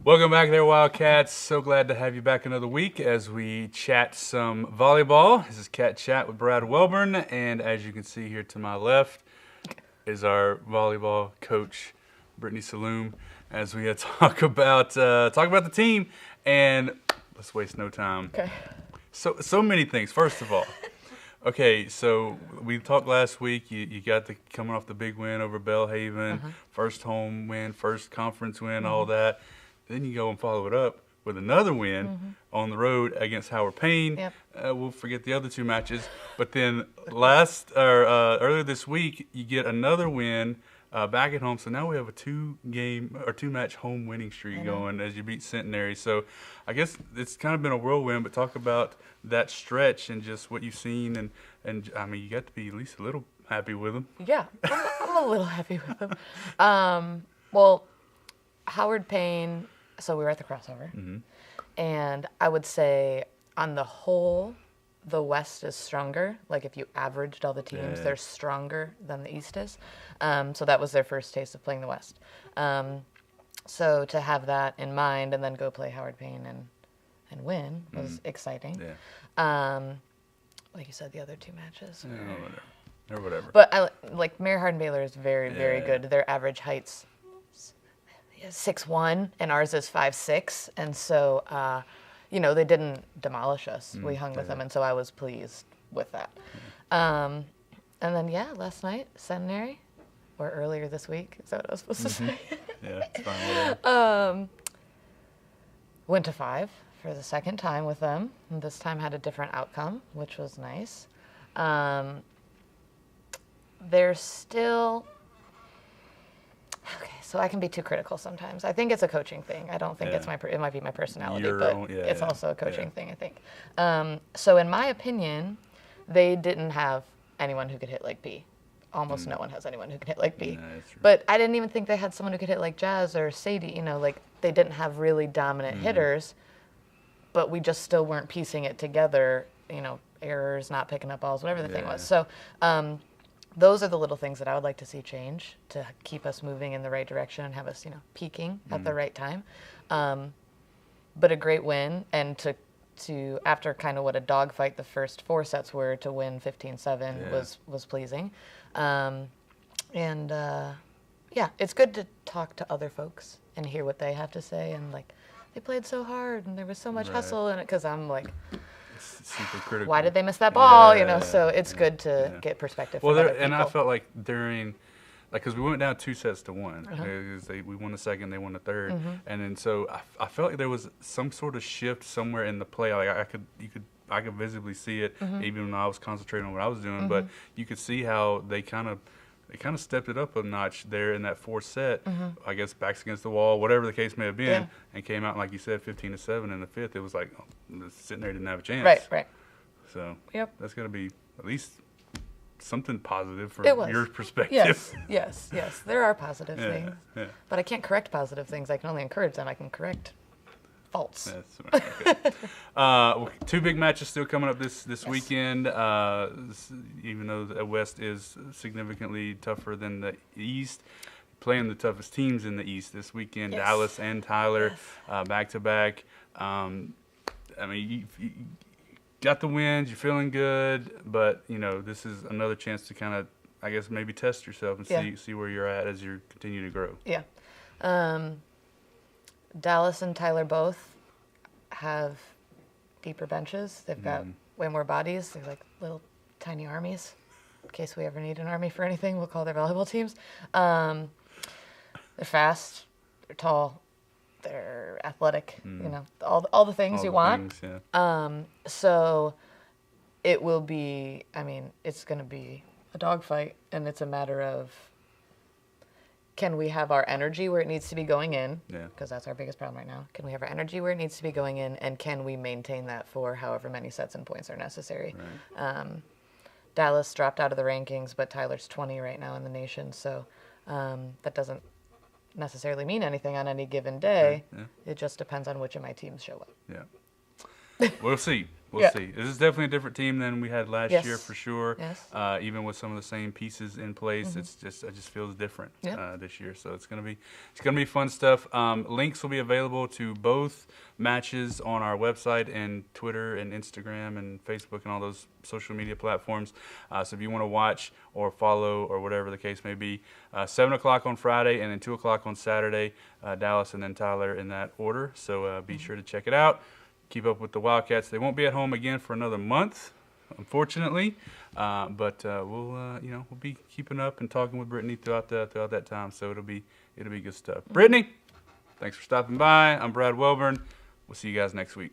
Welcome back there, Wildcats. So glad to have you back another week as we chat some volleyball. This is Cat Chat with Brad Welburn, and as you can see here to my left is our volleyball coach, Brittany Salloum, as we talk about the team. And let's waste no time. Okay. So many things. First of all, okay, so we talked last week. You got coming off the big win over Bellhaven, first home win, first conference win, all that. Then you go and follow it up with another win on the road against Howard Payne. Yep. We'll forget the other two matches, but then earlier this week you get another win back at home. So now we have a two-match home winning streak going as you beat Centenary. So I guess it's kind of been a whirlwind. But talk about that stretch and just what you've seen, and I mean you got to be at least a little happy with them. Yeah, I'm a little happy with them. Well, Howard Payne. So we were at the crossover, and I would say on the whole, the West is stronger. Like if you averaged all the teams, they're stronger than the East is. So that was their first taste of playing the West. So to have that in mind and then go play Howard Payne and win was exciting. Yeah. Like you said, the other two matches. Or whatever. But like Mary Hardin Baylor is very, very good. Their average height's 6'1", and ours is 5'6", and so they didn't demolish us. We hung with them, and so I was pleased with that. And then last night, Centenary, or earlier this week, is that what I was supposed to say? Yeah, it's fine. Whatever. Went to 5 for the second time with them, and this time had a different outcome, which was nice. They're still... Okay, so I can be too critical sometimes. I think it's a coaching thing. I don't think it's it might be my personality, it's also a coaching thing, I think. So in my opinion, they didn't have anyone who could hit like B. Almost no one has anyone who can hit like B. But I didn't even think they had someone who could hit like Jazz or Sadie. Like they didn't have really dominant hitters, but we just still weren't piecing it together. Errors, not picking up balls, whatever the thing was. So. Those are the little things that I would like to see change to keep us moving in the right direction and have us, peaking at the right time. But a great win, and to after kind of what a dogfight the first 4 sets were, to win 15-7 was pleasing. It's good to talk to other folks and hear what they have to say, and like they played so hard and there was so much hustle in it, because I'm like, super critical. why did they miss that ball? So it's good to get perspective. Well, from other people. and I felt like during, because we went down 2-1. We won the second, they won the third, and then so I felt like there was some sort of shift somewhere in the play. Like I could visibly see it, even when I was concentrating on what I was doing. But you could see how they kind of stepped it up a notch there in that fourth set. I guess backs against the wall, whatever the case may have been, and came out, like you said, 15-7 in the fifth. It was like sitting there didn't have a chance. Right. So that's going to be at least something positive from your perspective. Yes. There are positive things, but I can't correct positive things. I can only encourage them. I can correct faults. Okay. 2 big matches still coming up this weekend. Even though the West is significantly tougher than the East, playing the toughest teams in the East this weekend, Dallas and Tyler, back to back. I mean, you got the wins, you're feeling good, but this is another chance to kind of, I guess, maybe test yourself and see where you're at as you continue to grow. Yeah. Dallas and Tyler both have deeper benches. They've got way more bodies. They're like little tiny armies. In case we ever need an army for anything, we'll call their volleyball teams. They're fast. They're tall. They're athletic. All the things you want. So it will be. I mean, it's going to be a dogfight, and it's a matter of, can we have our energy where it needs to be going in? Because that's our biggest problem right now. Can we have our energy where it needs to be going in, and can we maintain that for however many sets and points are necessary? Dallas dropped out of the rankings, but Tyler's 20 right now in the nation, so that doesn't necessarily mean anything on any given day. It just depends on which of my teams show up. We'll see. We'll see. This is definitely a different team than we had last year for sure. Yes. Even with some of the same pieces in place, it just feels different this year. So it's gonna be fun stuff. Links will be available to both matches on our website and Twitter and Instagram and Facebook and all those social media platforms. So if you want to watch or follow or whatever the case may be, 7 o'clock on Friday and then 2 o'clock on Saturday, Dallas and then Tyler in that order. So be sure to check it out. Keep up with the Wildcats. They won't be at home again for another month, unfortunately, but we'll be keeping up and talking with Brittany throughout that time. So it'll be good stuff. Brittany, thanks for stopping by. I'm Brad Welburn. We'll see you guys next week.